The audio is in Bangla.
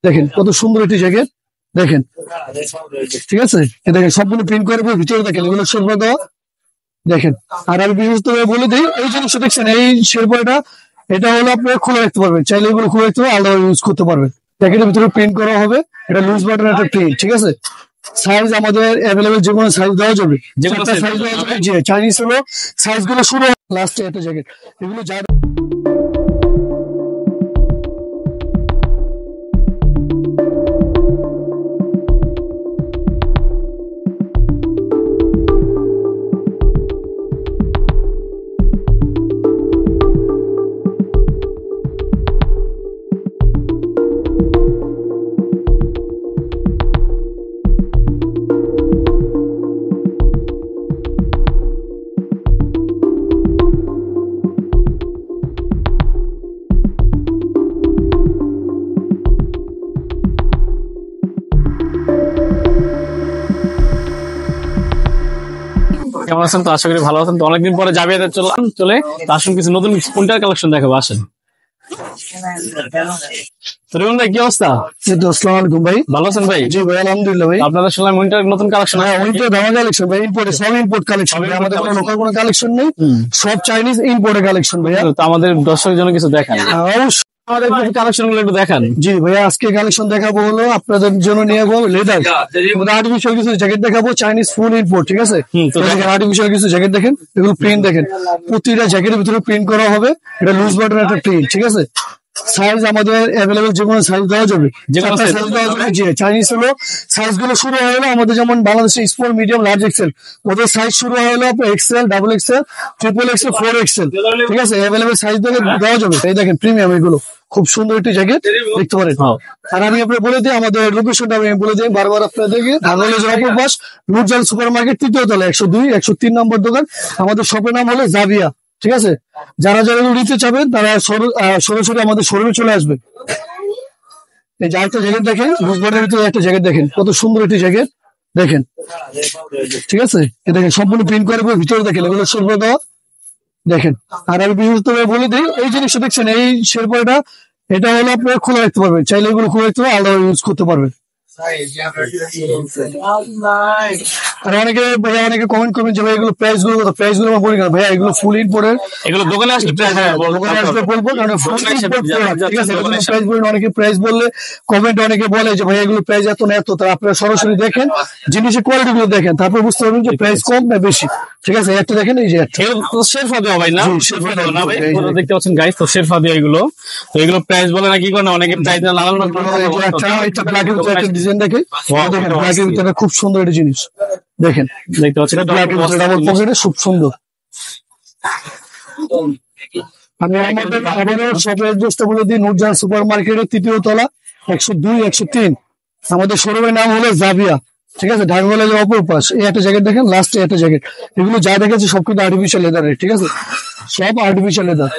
দেখেন কত সুন্দর একটি জ্যাকেট দেখেন, ঠিক আছে। দেখেন সবগুলো প্রিন্ট করে ভিতরে দেখেন এগুলো শেরপা দেওয়া দেখেন। আর আমি বিশেষত বলে দিই, এই জিনিসটা দেখছেন এই শেরপাটা, এটা হলো আপনারা খুলে রাখতে পারবেন, চাইলে এগুলো খুলে রাখতে পারবেন, আলাদা ইউজ করতে পারবেন। জ্যাকেটের ভিতরে প্রিন্ট করা হবে, এটা লুজ বাটন একটা প্রিন্ট, ঠিক আছে। সাইজ আমাদের অ্যাভেলেবেল, যে কোনো সাইজ দেওয়া যাবে, সাইজ দেওয়া যাবে। জি, চাইনিজ হলো সাইজ গুলো শুরু লাস্টে একটা জ্যাকেট, এগুলো যা কেমন আছেন? তো আশা করি ভালো আছেন। তো অনেকদিন পরে জাভিয়াতে চলে তো আসুন কিছু নতুন কোনটার কালেকশন দেখাবো, আসেন। তো রিমন ভাই কি অবস্থা? আসসালামু আলাইকুম ভাই, ভালো আছেন ভাই? জি ভাই আলহামদুলিল্লাহ ভাই। আপনাদের শুনলাম উইন্টার নতুন কালেকশন। হ্যাঁ, উইন্টার ধামা কালেকশন ভাই, ইম্পোর্টে সব ইম্পোর্ট কালেকশন, আমাদের কোনো লোকাল কোনো কালেকশন নেই, সব চাইনিজ ইম্পোর্টের কালেকশন ভাইয়া। তো আমাদের দর্শকের জন্য কিছু দেখান, অবশ্যই আমাদের কালেকশন গুলো একটু দেখান। জি ভাইয়া, আজকে কালেকশন দেখাবো হলো আপনাদের জন্য নিয়ে যাবো লেদার, আর্টিফিশিয়াল কিছু জ্যাকেট দেখাবো, চাইনিজ ফুল ইম্পোর্ট, ঠিক আছে। আর্টিফিশিয়াল কিছু জ্যাকেট দেখেন, এগুলো প্রিন্ট দেখেন, প্রতিটা জ্যাকেটের ভিতরে প্রিন্ট করা হবে, এটা লুজ বাটন একটা প্রিন্ট, ঠিক আছে। সাইজ আমাদের অ্যাভেলেবেল, যে কোনো সাইজ দেওয়া যাবে, চাইনিজ হলো সাইজ গুলো শুরু হলো আমাদের, যেমন বাংলাদেশে স্মল, মিডিয়াম, লার্জ, এক্সেল, ওদের সাইজ শুরু হলো XL, double XL, triple XL, 4XL, ঠিক আছে। অ্যাভেলেবেল সাইজ দেওয়া যাবে। এই দেখেন প্রিমিয়াম, এগুলো খুব সুন্দর একটি জ্যাকেট দেখতে পারেন। আর আমি আপনাকে বলে দিই আমাদের লোকেশনটা, আমি বলে দিই বারবার আপনাদেরকে, ঢাকা অপর পাশ, নুরজাহান সুপার মার্কেট, 3য় তলা, 102, 103 নম্বর দোকান। আমাদের শপের নাম হলো জাভিয়া, ঠিক আছে। যারা যারা নিতে চাবেন তারা সরাসরি আমাদের শোরুমে চলে আসবে। এই যে একটা জ্যাকেট দেখেন, রোজবাটের ভিতরে একটা জ্যাকেট দেখেন, কত সুন্দর একটি জ্যাকেট দেখেন, ঠিক আছে। দেখেন সম্পূর্ণ প্রিন্ট করে ভিতরে দেখেন এগুলো শেরপা দেওয়া দেখেন। আর আমি বিশেষত বলে দিই, এই জিনিসটা দেখছেন এই শেরপাটা, এটা হলো আপনারা খুলে রাখতে পারবেন, চাইলে এগুলো খুলে রাখতে পারবেন, আলাদা ইউজ করতে পারবেন। আর অনেকে ভাইয়া অনেকে কমেন্ট করবেন যে ভাই এগুলো প্রাইস গুলো কত, প্রাইস গুলো বলি না ভাইয়া, এগুলো ফুল ইম্পোর্টের, এগুলো দোকানে আসলে বলবো, কারণ ঠিক আছে। প্রাইস বলেন, অনেকে প্রাইস বললে কমেন্ট অনেকে বলে যে ভাই এগুলো প্রাইস এত না এত, তারা আপনারা সরাসরি দেখেন, জিনিসের কোয়ালিটি গুলো দেখেন, তারপর বুঝতে পারবেন যে প্রাইস কম না বেশি, ঠিক আছে। একটা দেখেন, এই যে শেরফা দেওয়া ভাই না, দেখতে পাচ্ছেন গাইস, তো শেরফা দেওয়া এগুলো। তো এগুলো প্রাইস বলে না কি করে, অনেকে প্রাইস না ডিজাইন দেখে, খুব সুন্দর একটা জিনিস দেখেন, দেখতে পাচ্ছেন ডাবল পকেটে, খুব সুন্দর। আমি আমাদের শপের অ্যাড্রেসটা বলে দিই, নুরজাহান সুপার মার্কেটের 3য় তলা, 102, 103। আমাদের শোরুমের নাম হলো জাভিয়া, ঠিক আছে। ঢাকা কলেজের অপর পাশ। এই একটা জ্যাকেট দেখেন, লাস্টে একটা জ্যাকেট, এগুলো যা দেখেছে সব কিন্তু আর্টিফিশিয়াল লেদারের, ঠিক আছে, সব আর্টিফিশিয়াল লেদার।